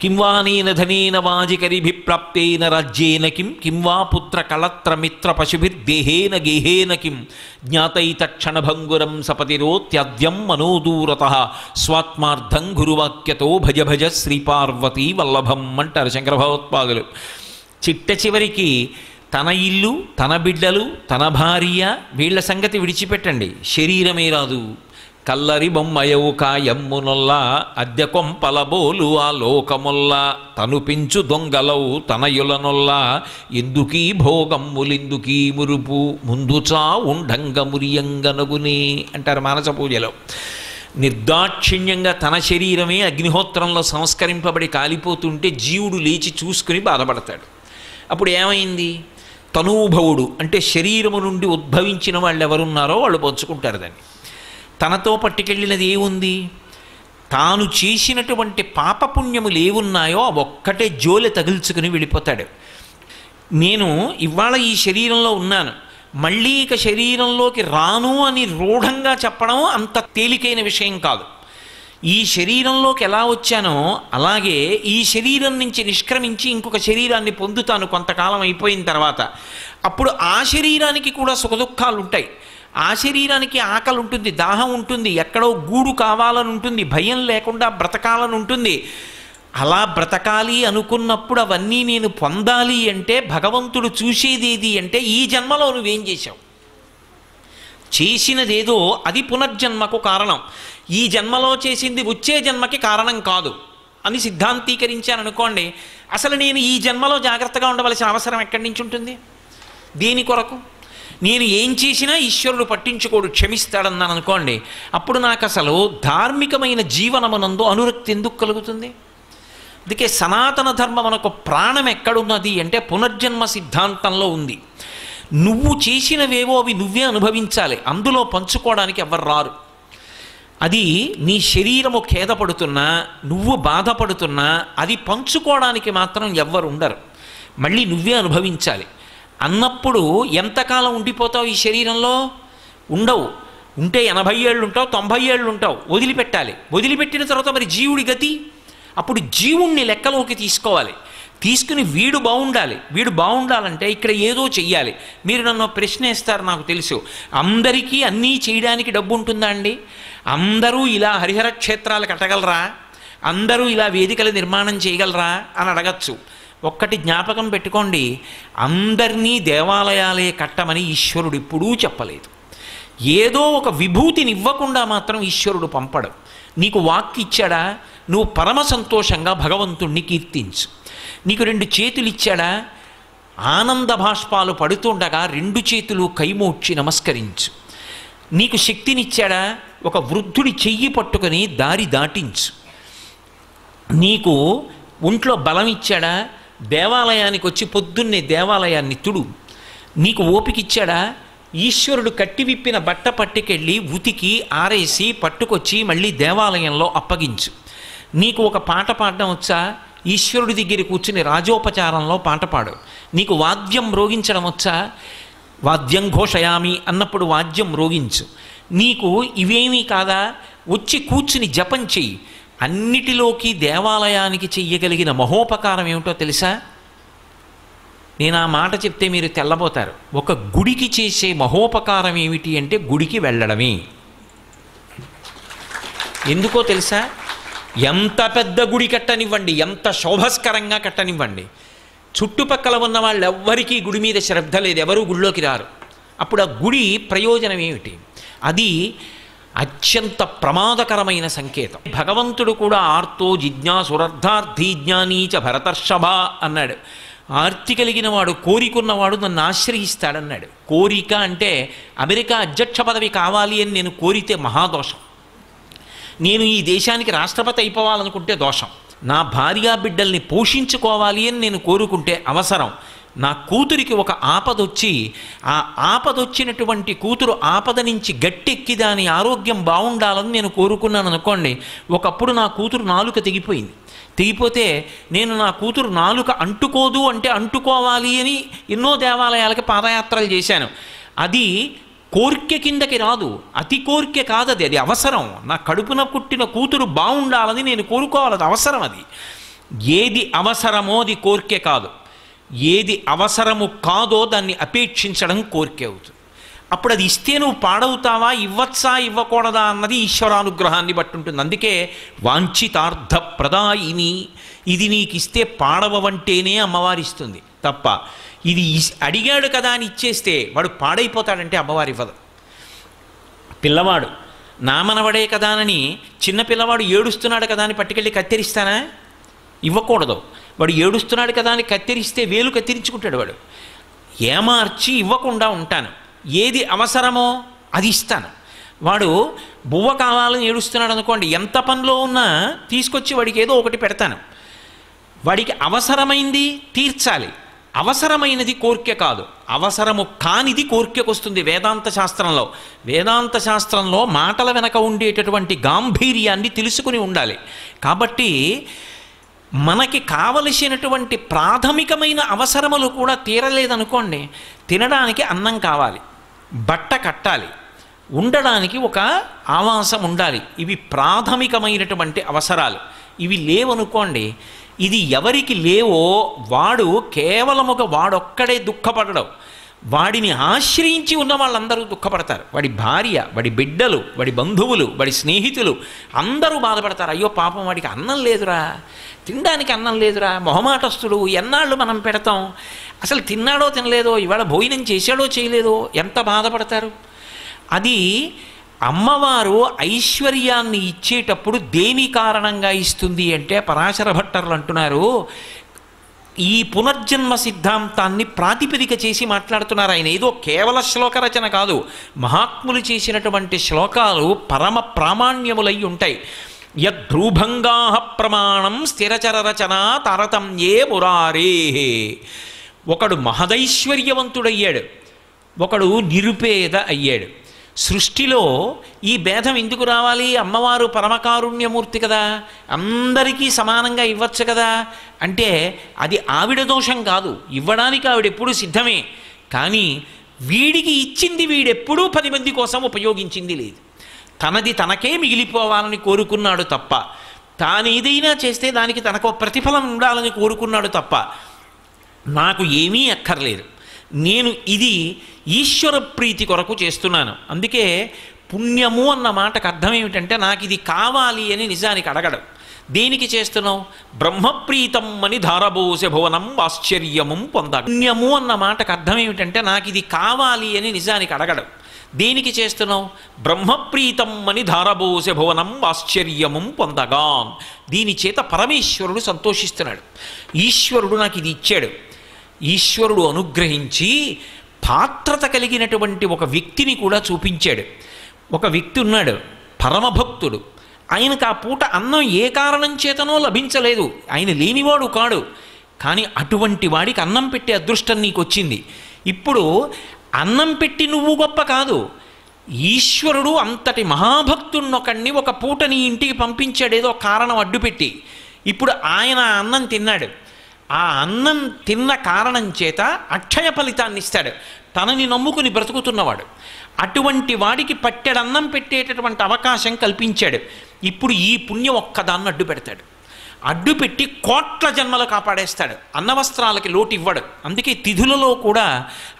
కిం వా నేన ధనేన వాజికరిభిప్రాప్తేన రాజ్యేన కిం వా పుత్రకళత్రమిత్ర పశుభిర్దేహేన గేహేన కిం జ్ఞాతైతక్షణభంగురం సపతిరోత్యద్యం మనోదూరతః స్వాత్మార్థం గురువాక్యతో భజ భజ శ్రీపార్వతీ వల్లభం అంటారు శంకర భగవత్పాదులు. చిట్ట చివరికి తన ఇల్లు, తన బిడ్డలు, తన భార్య వీళ్ల సంగతి విడిచిపెట్టండి, శరీరమే రాదు. కల్లరి బొమ్మయవు కాయమ్మునొల్లా అద్దె కొంపలబోలు ఆ లోకముల్లా తను పెంచు దొంగలవు తనయులనొల్లా ఎందుకీ భోగమ్ములిందుకీ మురుపు ముందుచా ఉండంగమురియంగనగునే అంటారు మానస పూజలో. నిర్దాక్షిణ్యంగా తన శరీరమే అగ్నిహోత్రంలో సంస్కరింపబడి కాలిపోతుంటే జీవుడు లేచి చూసుకుని బాధపడతాడు. అప్పుడు ఏమైంది? తనూభవుడు అంటే శరీరము నుండి ఉద్భవించిన వాళ్ళు ఎవరున్నారో వాళ్ళు పంచుకుంటారు దాన్ని. తనతో పట్టుకెళ్ళినది ఏముంది? తాను చేసినటువంటి పాపపుణ్యములు ఏవున్నాయో ఆ ఒక్కటే జోలె తగిల్చుకుని వెళ్ళిపోతాడు. నేను ఇవాళ ఈ శరీరంలో ఉన్నాను, మళ్ళీ ఇక శరీరంలోకి రాను అని రూఢంగా చెప్పడం అంత తేలికైన విషయం కాదు. ఈ శరీరంలోకి ఎలా వచ్చానో అలాగే ఈ శరీరం నుంచి నిష్క్రమించి ఇంకొక శరీరాన్ని పొందుతాను కొంతకాలం అయిపోయిన తర్వాత. అప్పుడు ఆ శరీరానికి కూడా సుఖదుఖాలు ఉంటాయి. ఆ శరీరానికి ఆకలి ఉంటుంది, దాహం ఉంటుంది, ఎక్కడో గూడు కావాలని ఉంటుంది, భయం లేకుండా బ్రతకాలని ఉంటుంది. అలా బ్రతకాలి అనుకున్నప్పుడు అవన్నీ నేను పొందాలి అంటే భగవంతుడు చూసేదేది అంటే ఈ జన్మలో నువ్వేం చేశావు, చేసినదేదో అది పునర్జన్మకు కారణం. ఈ జన్మలో చేసింది వచ్చే జన్మకి కారణం కాదు అని సిద్ధాంతీకరించాననుకోండి, అసలు నేను ఈ జన్మలో జాగ్రత్తగా ఉండవలసిన అవసరం ఎక్కడి నుంచి ఉంటుంది? దేని కొరకు? నేను ఏం చేసినా ఈశ్వరుడు పట్టించుకోడు, క్షమిస్తాడన్నాను అనుకోండి, అప్పుడు నాకు అసలు ధార్మికమైన జీవనమునందు అనురక్తి ఎందుకు కలుగుతుంది? అందుకే సనాతన ధర్మం మనకు ప్రాణం ఎక్కడున్నది అంటే పునర్జన్మ సిద్ధాంతంలో ఉంది. నువ్వు చేసినవేవో అవి నువ్వే అనుభవించాలి, అందులో పంచుకోవడానికి ఎవరు రారు. అది నీ శరీరము ఖేదపడుతున్నా, నువ్వు బాధపడుతున్నా అది పంచుకోవడానికి మాత్రం ఎవ్వరు ఉండరు, మళ్ళీ నువ్వే అనుభవించాలి. అన్నప్పుడు ఎంతకాలం ఉండిపోతావు ఈ శరీరంలో? ఉండవు. ఉంటే 80 ఏళ్ళు ఉంటావు, 90 ఏళ్ళు ఉంటావు, వదిలిపెట్టాలి. వదిలిపెట్టిన తర్వాత మరి జీవుడి గతి? అప్పుడు జీవుణ్ణి లెక్కలోకి తీసుకోవాలి. తీసుకుని వీడు బాగుండాలి, వీడు బాగుండాలంటే ఇక్కడ ఏదో చెయ్యాలి. మీరు నన్ను ప్రశ్న వేస్తారు, నాకు తెలుసు. అందరికీ అన్నీ చేయడానికి డబ్బు ఉంటుందా అండి? అందరూ ఇలా హరిహర క్షేత్రాలు కట్టగలరా? అందరూ ఇలా వేదికలు నిర్మాణం చేయగలరా అని అడగచ్చు. ఒక్కటి జ్ఞాపకం పెట్టుకోండి, అందరినీ దేవాలయాలే కట్టమని ఈశ్వరుడు ఎప్పుడూ చెప్పలేదు. ఏదో ఒక విభూతిని ఇవ్వకుండా మాత్రం ఈశ్వరుడు పంపడు. నీకు వాక్కు ఇచ్చాడా? నువ్వు పరమ సంతోషంగా భగవంతుణ్ణి కీర్తించు. నీకు 2 చేతులు ఇచ్చాడా? ఆనంద భాష్పాలు పడుతుండగా 2 చేతులు కైమోడ్చి నమస్కరించు. నీకు శక్తినిచ్చాడా? ఒక వృద్ధుడి చెయ్యి పట్టుకొని దారి దాటించు. నీకు ఒంట్లో బలం ఇచ్చాడా? దేవాలయానికి వచ్చి పొద్దున్నే దేవాలయాన్ని తుడు. నీకు ఓపిక ఇచ్చాడా? ఈశ్వరుడు కట్టి విప్పిన బట్ట పట్టుకెళ్ళి ఉతికి ఆరేసి పట్టుకొచ్చి మళ్ళీ దేవాలయంలో అప్పగించు. నీకు ఒక పాట పాడడం వచ్చా? ఈశ్వరుడి దగ్గర కూర్చుని రాజోపచారంలో పాట పాడు. నీకు వాద్యం మ్రోగించడం వచ్చా? వాద్యం ఘోషయామి అన్నప్పుడు వాద్యం మ్రోగించు. నీకు ఇవేమీ కాదా? వచ్చి కూర్చుని జపం చెయ్యి. అన్నిటిలోకి దేవాలయానికి చెయ్యగలిగిన మహోపకారం ఏమిటో తెలుసా? నేను ఆ మాట చెప్తే మీరు తెల్లబోతారు. ఒక గుడికి చేసే మహోపకారం ఏమిటి అంటే గుడికి వెళ్ళడమే. ఎందుకో తెలుసా? ఎంత పెద్ద గుడి కట్టనివ్వండి, ఎంత శోభస్కరంగా కట్టనివ్వండి, చుట్టుపక్కల ఉన్న వాళ్ళు ఎవ్వరికీ గుడి మీద శ్రద్ధ లేదు, ఎవరూ గుడిలోకి రారు. అప్పుడు ఆ గుడి ప్రయోజనం ఏమిటి? అది అత్యంత ప్రమాదకరమైన సంకేతం. భగవంతుడు కూడా ఆర్తో జిజ్ఞాసురర్థార్థీ జ్ఞానీచ భరతర్షభ అన్నాడు. ఆర్తి కలిగిన వాడు, కోరికున్నవాడు నన్ను ఆశ్రయిస్తాడన్నాడు. కోరిక అంటే అమెరికా అధ్యక్ష పదవి కావాలి అని నేను కోరితే మహాదోషం. నేను ఈ దేశానికి రాష్ట్రపతి అయిపోవాలనుకుంటే దోషం. నా భార్యా బిడ్డల్ని పోషించుకోవాలి అని నేను కోరుకుంటే అవసరం. నా కూతురికి ఒక ఆపదొచ్చి ఆ ఆపదొచ్చినటువంటి కూతురు ఆపద నుంచి గట్టెక్కి దాని ఆరోగ్యం బాగుండాలని నేను కోరుకున్నాను అనుకోండి. ఒకప్పుడు నా కూతురు నాలుక తెగిపోయింది. తెగిపోతే నేను నా కూతురు నాలుక అంటుకోదు అంటే అంటుకోవాలి అని ఎన్నో దేవాలయాలకి పాదయాత్రలు చేశాను. అది కోరిక కిందకి రాదు, అతి కోరిక కాదది, అది అవసరం. నా కడుపున పుట్టిన కూతురు బాగుండాలని నేను కోరుకోవాలి, అది అవసరం. అది ఏది అవసరమో అది కోరికే కాదు, ఏది అవసరము కాదో దాన్ని అపేక్షించడం కోరికే అవుతుంది. అప్పుడు అది ఇస్తే నువ్వు పాడవుతావా, ఇవ్వచ్చా ఇవ్వకూడదా అన్నది ఈశ్వరానుగ్రహాన్ని బట్టి ఉంటుంది. అందుకే వాంఛితార్థ ప్రదాయిని, ఇది నీకు ఇస్తే పాడవంటేనే అమ్మవారి ఇస్తుంది తప్ప ఇది అడిగాడు కదా అని ఇచ్చేస్తే వాడు పాడైపోతాడంటే అమ్మవారి ఇవ్వదు. పిల్లవాడు నా మనవడే కదా అని చిన్న పిల్లవాడు ఏడుస్తున్నాడు కదా అని పట్టుకెళ్ళి కత్తిరిస్తానా? ఇవ్వకూడదు. వాడు ఏడుస్తున్నాడు కదా అని కత్తిరిస్తే వేలు కత్తిరించుకుంటాడు వాడు. ఏమార్చి ఇవ్వకుండా ఉంటాను, ఏది అవసరమో అది ఇస్తాను. వాడు బువ్వ కావాలని ఏడుస్తున్నాడు అనుకోండి, ఎంత పనిలో ఉన్నా తీసుకొచ్చి వాడికి ఏదో ఒకటి పెడతాను. వాడికి అవసరమైంది తీర్చాలి, అవసరమైనది కోరిక కాదు, అవసరము కానిది కోరికకు వస్తుంది. వేదాంత శాస్త్రంలో మాటల వెనక ఉండేటటువంటి గాంభీర్యాన్ని తెలుసుకుని ఉండాలి. కాబట్టి మనకి కావలసినటువంటి ప్రాథమికమైన అవసరములు కూడా తీరలేదనుకోండి, తినడానికి అన్నం కావాలి, బట్ట కట్టాలి, ఉండడానికి ఒక ఆవాసం ఉండాలి. ఇవి ప్రాథమికమైనటువంటి అవసరాలు. ఇవి లేవనుకోండి, ఇది ఎవరికి లేవో వాడు కేవలముక వాడొక్కడే దుఃఖపడడం, వాడిని ఆశ్రయించి ఉన్న వాళ్ళందరూ దుఃఖపడతారు. వాడి భార్య, వాడి బిడ్డలు, వాడి బంధువులు, వాడి స్నేహితులు అందరూ బాధపడతారు. అయ్యో పాపం వాడికి అన్నం లేదురా, తినడానికి అన్నం లేదురా, మొహమాటస్తుడు, ఎన్నాళ్ళు మనం పెడతాం, అసలు తిన్నాడో తినలేదో, ఇవాళ భోజనం చేశాడో చేయలేదో, ఎంత బాధపడతారు. అది అమ్మవారు ఐశ్వర్యాన్ని ఇచ్చేటప్పుడు దేని కారణంగా ఇస్తుంది అంటే పరాశర భట్టర్లు అంటున్నారు, ఈ పునర్జన్మ సిద్ధాంతాన్ని ప్రాతిపదిక చేసి మాట్లాడుతున్నారు ఆయన. ఏదో కేవల శ్లోక రచన కాదు, మహాత్ములు చేసినటువంటి శ్లోకాలు పరమ ప్రామాణ్యములై ఉంటాయి. యద్రూభంగా ప్రమాణం స్థిరచర రచన తారతమ్యే మురారే. ఒకడు మహదైశ్వర్యవంతుడయ్యాడు, ఒకడు నిరుపేద అయ్యాడు. సృష్టిలో ఈ భేదం ఎందుకు రావాలి? అమ్మవారు పరమకారుణ్యమూర్తి కదా, అందరికీ సమానంగా ఇవ్వచ్చు కదా అంటే అది ఆవిడ దోషం కాదు. ఇవ్వడానికి ఆవిడెప్పుడూ సిద్ధమే, కానీ వీడికి ఇచ్చింది వీడెప్పుడూ 10 మంది కోసం ఉపయోగించింది లేదు. తనది తనకే మిగిలిపోవాలని కోరుకున్నాడు తప్ప, తాను ఏదైనా చేస్తే దానికి తనకు ప్రతిఫలం ఉండాలని కోరుకున్నాడు తప్ప నాకు ఏమీ అక్కర్లేదు, నేను ఇది ఈశ్వర ప్రీతి కొరకు చేస్తున్నాను. అందుకే పుణ్యము అన్న మాటకు అర్థం ఏమిటంటే నాకు ఇది కావాలి అని నిజానికి అడగడం. దేనికి చేస్తున్నావు? బ్రహ్మప్రీతం అని ధారబోసె భువనం ఆశ్చర్యము పొంద. పుణ్యము అన్న మాటకు అర్థం ఏమిటంటే నాకు ఇది కావాలి అని నిజానికి అడగడం. దేనికి చేస్తున్నావు? బ్రహ్మప్రీతం అని ధారబోసె భువనం ఆశ్చర్యము పొందగా. దీని చేత పరమేశ్వరుడు సంతోషిస్తున్నాడు. ఈశ్వరుడు నాకు ఇది ఇచ్చాడు. ఈశ్వరుడు అనుగ్రహించి పాత్రత కలిగినటువంటి ఒక వ్యక్తిని కూడా చూపించాడు. ఒక వ్యక్తి ఉన్నాడు, పరమభక్తుడు. ఆయనకు ఆ పూట అన్నం ఏ కారణం చేతనో లభించలేదు, ఆయన లేనివాడు కాడు, కానీ అటువంటి వాడికి అన్నం పెట్టే అదృష్టం నీకు వచ్చింది. ఇప్పుడు అన్నం పెట్టి నువ్వు గొప్ప కాదు, ఈశ్వరుడు అంతటి మహాభక్తున్నొకడిని ఒక పూట నీ ఇంటికి పంపించాడు ఏదో కారణం అడ్డుపెట్టి. ఇప్పుడు ఆయన అన్నం తిన్నాడు, ఆ అన్నం తిన్న కారణం చేత అక్షయ ఫలితాన్ని ఇస్తాడు, తనని నమ్ముకుని బ్రతుకుతున్నవాడు. అటువంటి వాడికి పట్టెడన్నం పెట్టేటటువంటి అవకాశం కల్పించాడు. ఇప్పుడు ఈ పుణ్యం ఒక్కదాన్ని అడ్డు పెడతాడు, అడ్డుపెట్టి కోట్ల జన్మలు కాపాడేస్తాడు. అన్నవస్త్రాలకి లోటు ఇవ్వడు. అందుకే తిథులలో కూడా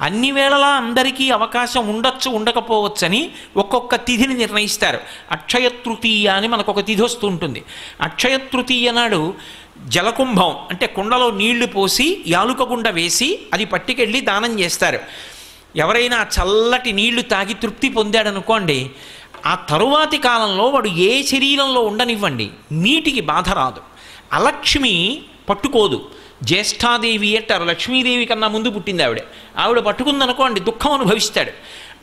అన్ని వేళలా అందరికీ అవకాశం ఉండొచ్చు ఉండకపోవచ్చని ఒక్కొక్క తిథిని నిర్ణయిస్తారు. అక్షయ తృతీయ అని మనకు ఒక తిథి వస్తూ ఉంటుంది. అక్షయ తృతీయ నాడు జలకుంభం అంటే కుండలో నీళ్లు పోసి యాలుక గుండ వేసి అది పట్టుకెళ్ళి దానం చేస్తారు. ఎవరైనా చల్లటి నీళ్లు తాగి తృప్తి పొందాడనుకోండి, ఆ తరువాతి కాలంలో వాడు ఏ శరీరంలో ఉండనివ్వండి నీటికి బాధ రాదు. అలక్ష్మి పట్టుకోదు. జ్యేష్ఠాదేవి అంటారు, లక్ష్మీదేవి కన్నా ముందు పుట్టింది ఆవిడ పట్టుకుందనుకోండి దుఃఖం అనుభవిస్తాడు.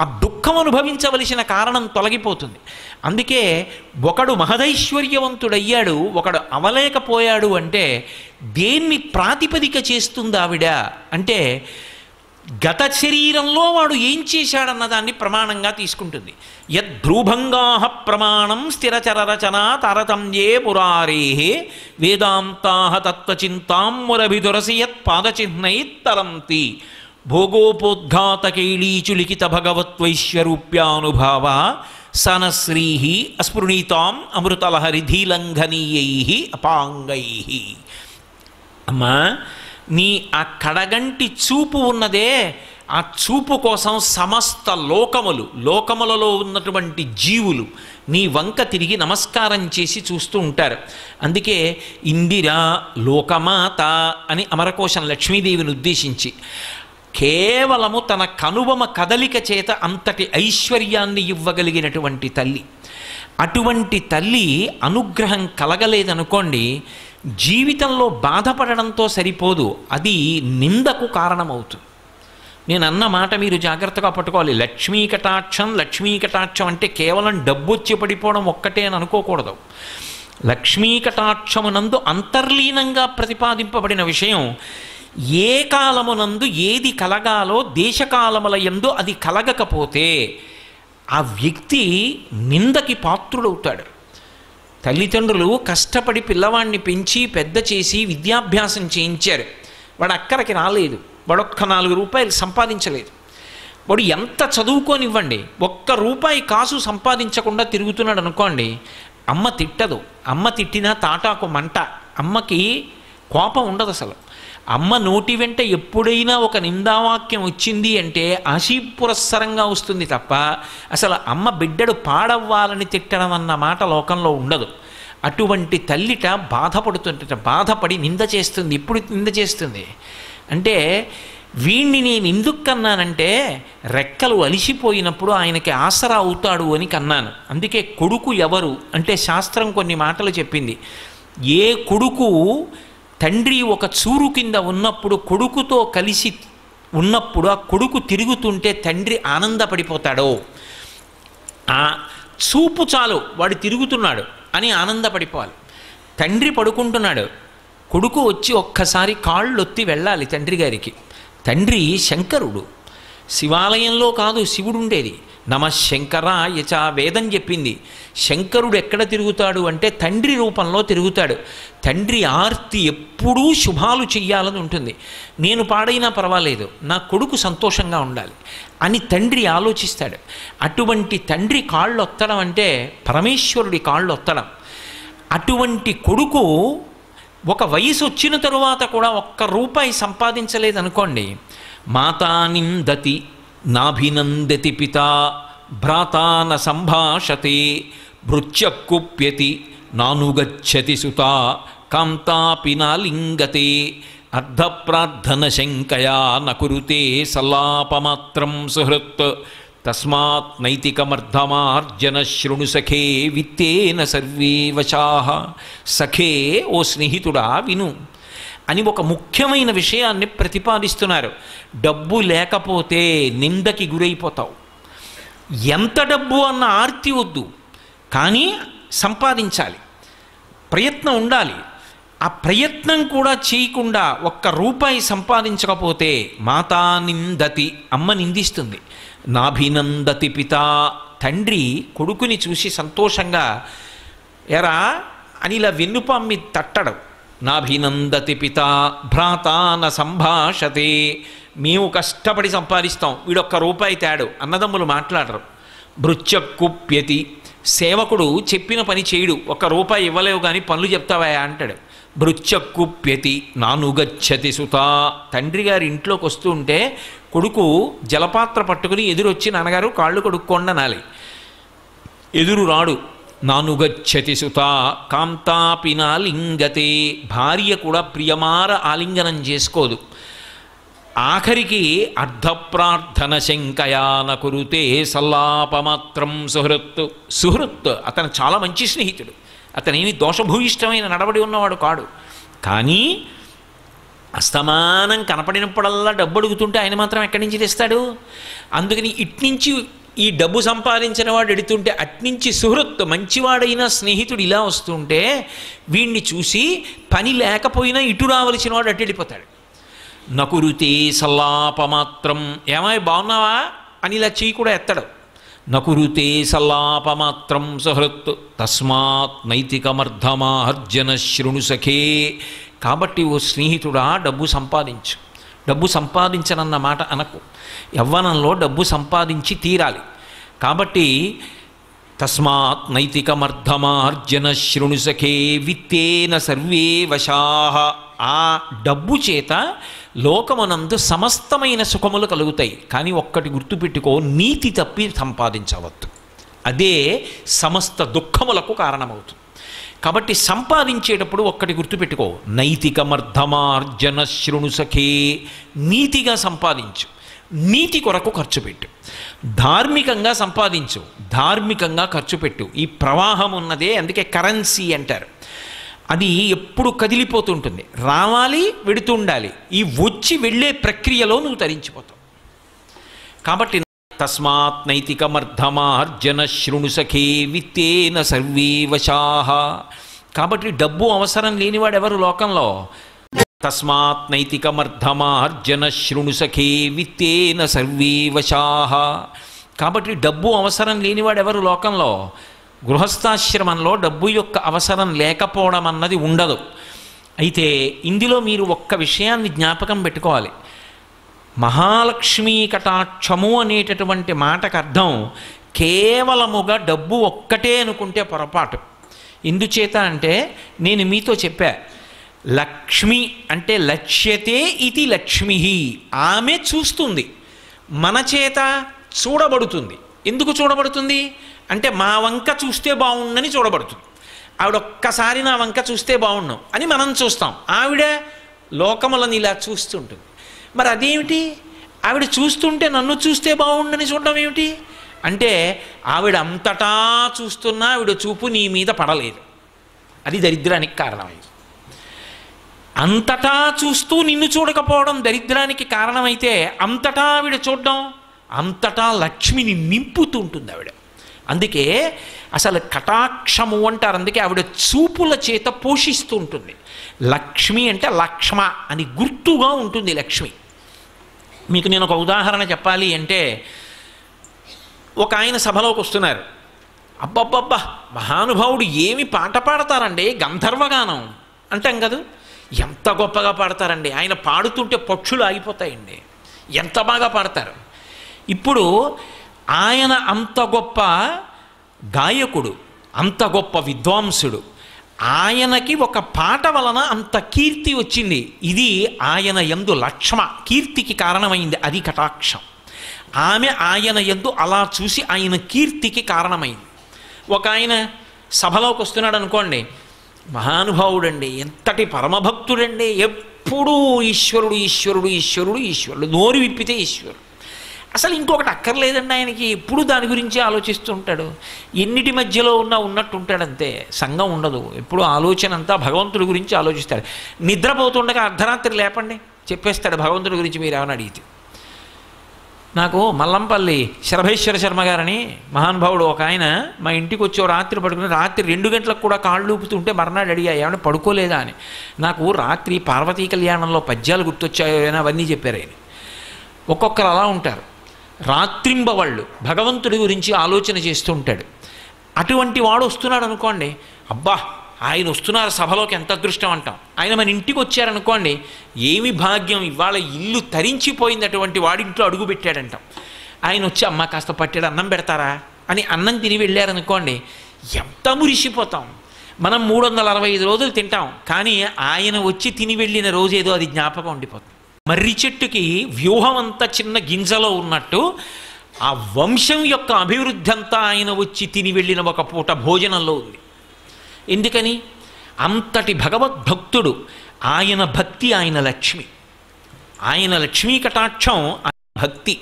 ఆ దుఃఖం అనుభవించవలసిన కారణం తొలగిపోతుంది. అందుకే ఒకడు మహదైశ్వర్యవంతుడయ్యాడు, ఒకడు అవలేకపోయాడు అంటే దేన్ని ప్రాతిపదిక చేస్తుంది ఆవిడ అంటే గత శరీరంలో వాడు ఏం చేశాడన్నదాన్ని ప్రమాణంగా తీసుకుంటుంది. యద్భ్రూభంగా ప్రమాణం స్థిరచర రచన తారతమ్యే మురారే వేదాంతా తత్వచింతాం మురభిదురసి యత్ పాదచిహ్నై తరంతి భోగోపోద్ఘాతకైళీచులిఖిత భగవత్వైశ్వరూప్యానుభావ సనశ్రీ అస్పృణీతాం అమృతలహరి ధీలంఘనీయై అపాంగై. అమ్మా, నీ ఆ కడగంటి చూపు ఉన్నదే, ఆ చూపు కోసం సమస్త లోకములలో ఉన్నటువంటి జీవులు నీ వంక తిరిగి నమస్కారం చేసి చూస్తూ ఉంటారు. అందుకే ఇందిరా లోకమాత అని అమరకోశం లక్ష్మీదేవిని ఉద్దేశించి కేవలము తన కనుబొమ కదలిక చేత అంతటి ఐశ్వర్యాన్ని ఇవ్వగలిగినటువంటి తల్లి. అటువంటి తల్లి అనుగ్రహం కలగలేదనుకోండి, జీవితంలో బాధపడడంతో సరిపోదు, అది నిందకు కారణమవుతుంది. నేను అన్న మాట మీరు జాగ్రత్తగా పట్టుకోవాలి. లక్ష్మీ కటాక్షం అంటే కేవలం డబ్బు వచ్చి పడిపోవడం ఒక్కటే అని అనుకోకూడదు. లక్ష్మీ కటాక్షమునందు అంతర్లీనంగా ప్రతిపాదింపబడిన విషయం, ఏ కాలమునందు ఏది కలగాలో దేశకాలముల యందు అది కలగకపోతే ఆ వ్యక్తి నిందకి పాత్రుడవుతాడు. తల్లిదండ్రులు కష్టపడి పిల్లవాడిని పెంచి పెద్ద చేసి విద్యాభ్యాసం చేయించారు. వాడు అక్కడికి రాలేదు, వాడు ఒక్క 4 రూపాయలు సంపాదించలేదు. వాడు ఎంత చదువుకోనివ్వండి, ఒక్క రూపాయి కాసు సంపాదించకుండా తిరుగుతున్నాడు అనుకోండి, అమ్మ తిట్టదు. అమ్మ తిట్టినా తాటాకు మంట. అమ్మకి కోపం ఉండదు అసలు. అమ్మ నోటి వెంట ఎప్పుడైనా ఒక నిందావాక్యం వచ్చింది అంటే ఆశీపురస్సరంగా వస్తుంది తప్ప అసలు అమ్మ బిడ్డడు పాడవ్వాలని తిట్టడం అన్న మాట లోకంలో ఉండదు. అటువంటి తల్లిట బాధపడి నింద చేస్తుంది. ఇప్పుడు నింద చేస్తుంది అంటే, వీణ్ణి నేను ఎందుకు కన్నానంటే రెక్కలు అలిసిపోయినప్పుడు ఆయనకి ఆసరా అవుతాడు అని కన్నాను. అందుకే కొడుకు ఎవరు అంటే శాస్త్రం కొన్ని మాటలు చెప్పింది. ఏ కొడుకు తండ్రి ఒక చూరు కింద ఉన్నప్పుడు కొడుకుతో కలిసి ఉన్నప్పుడు ఆ కొడుకు తిరుగుతుంటే తండ్రి ఆనందపడిపోతాడో, ఆ చూపు చాలు వాడు తిరుగుతున్నాడు అని ఆనందపడిపోవాలి. తండ్రి పడుకుంటున్నాడు, కొడుకు వచ్చి ఒక్కసారి కాళ్ళొత్తి వెళ్ళాలి తండ్రి గారికి. తండ్రి శంకరుడు, శివాలయంలో కాదు శివుడు ఉండేది. నమశంకరాయ చ వేదం చెప్పింది. శంకరుడు ఎక్కడ తిరుగుతాడు అంటే తండ్రి రూపంలో తిరుగుతాడు. తండ్రి ఆర్తి ఎప్పుడూ శుభాలు చెయ్యాలని ఉంటుంది. నేను పాడైనా పర్వాలేదు, నా కొడుకు సంతోషంగా ఉండాలి అని తండ్రి ఆలోచిస్తాడు. అటువంటి తండ్రి కాళ్ళు ఒత్తడం అంటే పరమేశ్వరుడి కాళ్ళు ఒత్తడం. అటువంటి కొడుకు ఒక వయసు వచ్చిన తరువాత కూడా ఒక్క రూపాయి సంపాదించలేదనుకోండి, మాతా నిందతి నాభినందతి పితా భ్రాతా న సంభాషతే భృత్యకుప్యతి నానుగచ్చతి సుతా కాంతాపి నాలింగతే అర్ధప్రార్థన శంకయా నకురుతే సల్లాపమాత్రం సుహృత్ తస్మాత్ నైతికమర్ధమార్జన శృణు సఖే విత్తేన సర్వే వశాః. సఖే, ఓ స్నేహితుడా విను అని ఒక ముఖ్యమైన విషయాన్ని ప్రతిపాదిస్తున్నారు. డబ్బు లేకపోతే నిందకి గురైపోతావు. ఎంత డబ్బు అన్న ఆర్తి వద్దు, కానీ సంపాదించాలి, ప్రయత్నం ఉండాలి. ఆ ప్రయత్నం కూడా చేయకుండా ఒక్క రూపాయి సంపాదించకపోతే మాతా నిందతి, అమ్మ నిందిస్తుంది. నాభినందతి పితా, తండ్రి కొడుకుని చూసి సంతోషంగా ఎరా అని ఇలా వెన్నుపామ్మి తట్టడం. నాభినందతి పితా భ్రాతా న సంభాషతే, మేము కష్టపడి సంపాదిస్తాం, వీడొక్క రూపాయి తేడు, అన్నదమ్ములు మాట్లాడరు. భృత్యకుప్యతి, సేవకుడు చెప్పిన పని చేయడు, ఒక్క రూపాయి ఇవ్వలేవు కానీ పనులు చెప్తావా అంటాడు. భృత్యకుప్యతి నానుగచ్చతి సుతా, తండ్రి గారి ఇంట్లోకి వస్తూ ఉంటే కొడుకు జలపాత్ర పట్టుకుని ఎదురొచ్చి నాన్నగారు కాళ్ళు కడుక్కోండి అనాలి, ఎదురు రాడు. నానుగచ్చతి సుతా కాంతాపి నాలింగతే, భార్య కూడా ప్రియమార ఆలింగనం చేసుకోదు. ఆఖరికి అర్ధప్రార్థన శంకయా నకురుతే సల్లాపమాత్రం సుహృత్, అతను చాలా మంచి స్నేహితుడు, అతనేమి దోషభూయిష్టమైన నడవడి ఉన్నవాడు కాడు. కానీ అస్తమానం కనపడినప్పుడల్లా డబ్బు అడుగుతుంటే ఆయన మాత్రం ఎక్కడి నుంచి తెస్తాడు? అందుకని ఇట్నుంచి ఈ డబ్బు సంపాదించిన వాడు ఎడుతుంటే అట్నుంచి సుహృత్ మంచివాడైన స్నేహితుడు ఇలా వస్తుంటే వీణ్ణి చూసి పని లేకపోయినా ఇటు రావలసిన వాడు అటు వెళ్ళిపోతాడు. నకురుతే సల్లాపమాత్రం, ఏమాయి బాగున్నావా అని ఇలా చెయ్యి కూడా ఎత్తడు. నకురుతే సల్లాపమాత్రం సుహృత్ తస్మాత్ నైతికమర్ధమార్జన శృణు సఖే. కాబట్టి ఓ స్నేహితుడా, డబ్బు సంపాదించు. డబ్బు సంపాదించనన్న మాట అనకు. యవ్వనంలో డబ్బు సంపాదించి తీరాలి. కాబట్టి తస్మాత్ నైతికమర్ధమార్జన శృణు సఖే విత్తేన సర్వే వశాః. ఆ డబ్బు చేత లోకమునందు సమస్తమైన సుఖములు కలుగుతాయి. కానీ ఒక్కటి గుర్తుపెట్టుకో, నీతి తప్పి సంపాదించవద్దు. అదే సమస్త దుఃఖములకు కారణమవుతుంది. కాబట్టి సంపాదించేటప్పుడు ఒక్కటి గుర్తుపెట్టుకో, నైతికమర్థమార్జన శృణు సఖే. నీతిగా సంపాదించు, నీతి కొరకు ఖర్చు పెట్టు. ధార్మికంగా సంపాదించు, ధార్మికంగా ఖర్చు పెట్టు. ఈ ప్రవాహం ఉన్నదే, అందుకే కరెన్సీ అంటారు. అది ఎప్పుడు కదిలిపోతుంటుంది, రావాలి వెడుతూ ఉండాలి. ఈ వచ్చి వెళ్ళే ప్రక్రియలో నువ్వు తరించిపోతావు. కాబట్టి తస్మాత్ నైతికమర్థమార్జన శృణు సఖే విత్తేన సర్వే వశాః. కాబట్టి డబ్బు అవసరం లేనివాడు ఎవరు లోకంలో? తస్మాత్ నైతికమర్థమార్జన శృణు సఖే విత్తేన సర్వే వశాః. కాబట్టి డబ్బు అవసరం లేనివాడు ఎవరు లోకంలో? గృహస్థాశ్రమంలో డబ్బు యొక్క అవసరం లేకపోవడం అన్నది ఉండదు. అయితే ఇందులో మీరు ఒక్క విషయాన్ని జ్ఞాపకం పెట్టుకోవాలి. మహాలక్ష్మీ కటాక్షము అనేటటువంటి మాటకు అర్థం కేవలముగా డబ్బు ఒక్కటే అనుకుంటే పొరపాటు. ఎందుచేత అంటే నేను మీతో చెప్పా, లక్ష్మి అంటే లక్ష్యతే ఇది లక్ష్మి. ఆమె చూస్తుంది, మన చేత చూడబడుతుంది. ఎందుకు చూడబడుతుంది అంటే మా వంక చూస్తే బాగుండని చూడబడుతుంది. ఆవిడ ఒక్కసారి నా వంక చూస్తే బాగుండు అని మనం చూస్తాం, ఆవిడ లోకములను ఇలా చూస్తుంటుంది. మరి అదేమిటి? ఆవిడ చూస్తుంటే నన్ను చూస్తే బాగుండని చూడడం ఏమిటి అంటే, ఆవిడ అంతటా చూస్తున్నా ఆవిడ చూపు నీ మీద పడలేదు. అది దరిద్రానికి కారణమైంది. అంతటా చూస్తూ నిన్ను చూడకపోవడం దరిద్రానికి కారణమైతే, అంతటా ఆవిడ చూడడం, అంతటా లక్ష్మిని నింపుతుంటుంది ఆవిడ. అందుకే అసలు కటాక్షము అంటారు. అందుకే ఆవిడ చూపుల చేత పోషిస్తూ ఉంటుంది. లక్ష్మి అంటే లక్ష్మ అని గుర్తుగా ఉంటుంది లక్ష్మి. మీకు నేను ఒక ఉదాహరణ చెప్పాలి అంటే, ఒక ఆయన సభలోకి వస్తున్నారు. అబ్బబ్బబ్బా, మహానుభావుడు ఏమి పాట పాడతారండి, గంధర్వగానం అంటాం కదా, ఎంత గొప్పగా పాడతారండి. ఆయన పాడుతుంటే పక్షులు ఆగిపోతాయండి, ఎంత బాగా పాడతారు. ఇప్పుడు ఆయన అంత గొప్ప గాయకుడు, అంత గొప్ప విద్వాంసుడు, ఆయనకి ఒక పాట వలన అంత కీర్తి వచ్చింది. ఇది ఆయన యందు లక్ష్మ, కీర్తికి కారణమైంది. అది కటాక్షం. ఆమె ఆయన యందు అలా చూసి ఆయన కీర్తికి కారణమైంది. ఒక ఆయన సభలోకి వస్తున్నాడు అనుకోండి, మహానుభావుడండి, ఎంతటి పరమభక్తుడండి, ఎప్పుడూ ఈశ్వరుడు ఈశ్వరుడు ఈశ్వరుడు ఈశ్వరుడు, నోరు విప్పితే ఈశ్వరుడు, అసలు ఇంకొకటి అక్కర్లేదండి ఆయనకి, ఎప్పుడు దాని గురించి ఆలోచిస్తూ ఉంటాడు. ఎన్నిటి మధ్యలో ఉన్నట్టు ఉంటాడంతే, సంఘం ఉండదు, ఎప్పుడు ఆలోచన అంతా భగవంతుడి గురించి ఆలోచిస్తాడు. నిద్రపోతుండగా అర్ధరాత్రి లేపండి చెప్పేస్తాడు భగవంతుడి గురించి మీరు ఏమైనా అడిగితే. నాకు మల్లంపల్లి శరభేశ్వర శర్మ గారని మహానుభావుడు ఒక ఆయన మా ఇంటికి వచ్చి రాత్రి పడుకుని, రాత్రి 2 గంటలకు కూడా కాళ్ళు ఊపుతుంటే మర్నాడు అడిగా ఏమైనా పడుకోలేదా అని. నాకు రాత్రి పార్వతీ కళ్యాణంలో పద్యాలు గుర్తొచ్చాయో అని అవన్నీ చెప్పారు ఆయన. ఒక్కొక్కరు అలా ఉంటారు, రాత్రింబవళ్ళు భగవంతుడి గురించి ఆలోచన చేస్తూ ఉంటాడు. అటువంటి వాడు వస్తున్నాడు అనుకోండి, అబ్బా ఆయన వస్తున్నారు సభలోకి, ఎంత అదృష్టం అంటాం. ఆయన మన ఇంటికి వచ్చారనుకోండి, ఏమి భాగ్యం, ఇవాళ ఇల్లు తరించిపోయింది, అటువంటి వాడింట్లో అడుగు పెట్టాడంటాం. ఆయన వచ్చి అమ్మ కాస్త పట్టెడు అన్నం పెడతారా అని అన్నం తిని వెళ్ళారనుకోండి, ఎంత మురిసిపోతాం. మనం 365 రోజులు తింటాం, కానీ ఆయన వచ్చి తిని వెళ్ళిన రోజేదో అది జ్ఞాపకం ఉండిపోతుంది. మర్రి చెట్టుకి వ్యూహం అంతా చిన్న గింజలో ఉన్నట్టు ఆ వంశం యొక్క అభివృద్ధి అంతా ఆయన వచ్చి తిని వెళ్ళిన ఒక పూట భోజనంలో ఉంది. ఎందుకని? అంతటి భగవద్భక్తుడు ఆయన. భక్తి ఆయన లక్ష్మి, ఆయన లక్ష్మీ కటాక్షం భక్తి.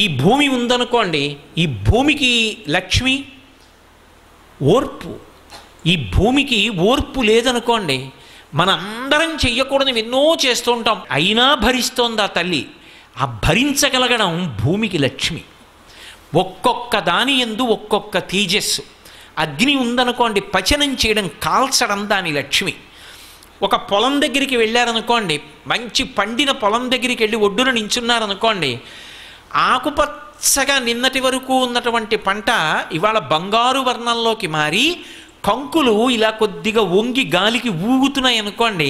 ఈ భూమి ఉందనుకోండి, ఈ భూమికి లక్ష్మి ఓర్పు. ఈ భూమికి ఓర్పు లేదనుకోండి, మనందరం చెయ్యకూడదు ఎన్నో చేస్తూ ఉంటాం, అయినా భరిస్తోంది ఆ తల్లి. ఆ భరించగలగడం భూమికి లక్ష్మి. ఒక్కొక్క దాని యందు ఒక్కొక్క తేజస్సు. అగ్ని ఉందనుకోండి, పచనం చేయడం, కాల్చడం దాని లక్ష్మి. ఒక పొలం దగ్గరికి వెళ్ళారనుకోండి, మంచి పండిన పొలం దగ్గరికి వెళ్ళి ఒడ్డున నించున్నారనుకోండి, ఆకుపచ్చగా నిన్నటి వరకు ఉన్నటువంటి పంట ఇవాళ బంగారు వర్ణంలోకి మారి కంకులు ఇలా కొద్దిగా వంగి గాలికి ఊగుతున్నాయి అనుకోండి,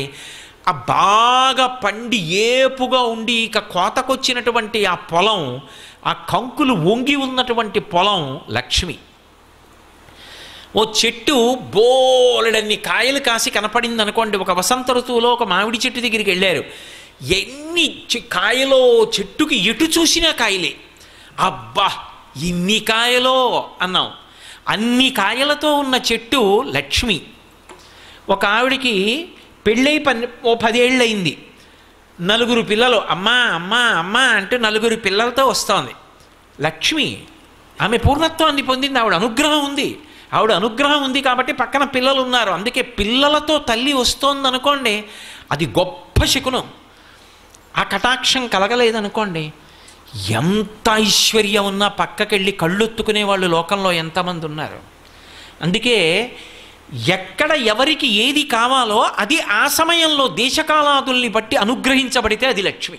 ఆ బాగా పండి ఏపుగా ఉండి ఇక కోతకొచ్చినటువంటి ఆ పొలం, ఆ కంకులు వంగి ఉన్నటువంటి పొలం లక్ష్మి. ఓ చెట్టు బోలెడన్ని కాయలు కాసి కనపడింది అనుకోండి. ఒక వసంత ఋతువులో ఒక మామిడి చెట్టు దగ్గరికి వెళ్ళారు. ఎన్ని కాయలో చెట్టుకి ఎటు చూసినా కాయలే. అబ్బా ఇన్ని కాయలో అన్నాం. అన్ని కాయలతో ఉన్న చెట్టు లక్ష్మి. ఒక ఆవిడికి పెళ్ళై 10 ఏళ్ళు అయింది. 4 పిల్లలు. అమ్మా అమ్మా అమ్మా అంటూ 4 పిల్లలతో వస్తోంది. లక్ష్మి ఆమె పూర్ణత్వాన్ని పొందింది. ఆవిడ అనుగ్రహం ఉంది. ఆవిడ అనుగ్రహం ఉంది కాబట్టి పక్కన పిల్లలు ఉన్నారు. అందుకే పిల్లలతో తల్లి వస్తోంది అనుకోండి, అది గొప్ప శకునం. ఆ కటాక్షం కలగలేదనుకోండి, ఎంత ఐశ్వర్యం ఉన్నా పక్కకెళ్ళి కళ్ళొత్తుకునే వాళ్ళు లోకంలో ఎంతమంది ఉన్నారు. అందుకే ఎక్కడ ఎవరికి ఏది కావాలో అది ఆ సమయంలో దేశకాలాదుల్ని బట్టి అనుగ్రహించబడితే అది లక్ష్మి.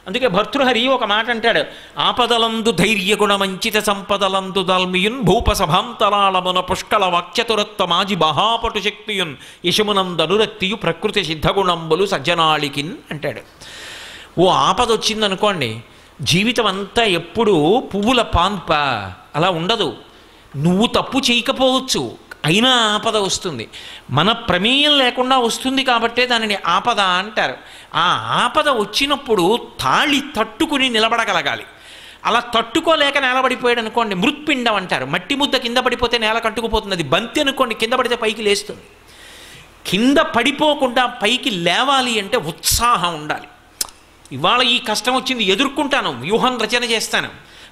అందుకే భర్తృహరి ఒక మాట అంటాడు, ఆపదలందు ధైర్యగుణమంచిత సంపదలందు దాల్మియున్ భూపసభాంతరాళమున పుష్కళ వాక్యతురత్వ మాజి మహాపటు శక్తియున్ యశమునందనురక్తియు ప్రకృతి సిద్ధగుణంబులు సజ్జనాళికిన్ అంటాడు. ఓ ఆపద వచ్చిందనుకోండి, జీవితం అంతా ఎప్పుడూ పువ్వుల పాన్ప అలా ఉండదు. నువ్వు తప్పు చేయకపోవచ్చు, అయినా ఆపద వస్తుంది. మన ప్రమేయం లేకుండా వస్తుంది కాబట్టే దానిని ఆపద అంటారు. ఆ ఆపద వచ్చినప్పుడు తాళి తట్టుకుని నిలబడగలగాలి. అలా తట్టుకోలేక నేలబడిపోయాడు అనుకోండి, మృత్పిండం అంటారు. మట్టి ముద్ద కింద పడిపోతే నేల కట్టుకుపోతుంది. అది బంతి అనుకోండి, కింద పడితే పైకి లేస్తుంది. కింద పడిపోకుండా పైకి లేవాలి అంటే ఉత్సాహం ఉండాలి. ఇవాళ ఈ కష్టం వచ్చింది, ఎదుర్కొంటాను, వ్యూహం రచన చేస్తాను,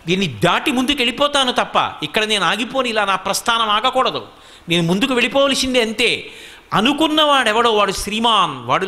దీన్ని దాటి ముందుకు వెళ్ళిపోతాను తప్ప ఇక్కడ నేను ఆగిపోని, ఇలా నా ప్రస్థానం ఆగకూడదు, నేను ముందుకు వెళ్ళిపోవలసిందే అంతే అనుకున్నవాడెవడో వాడు శ్రీమాన్, వాడు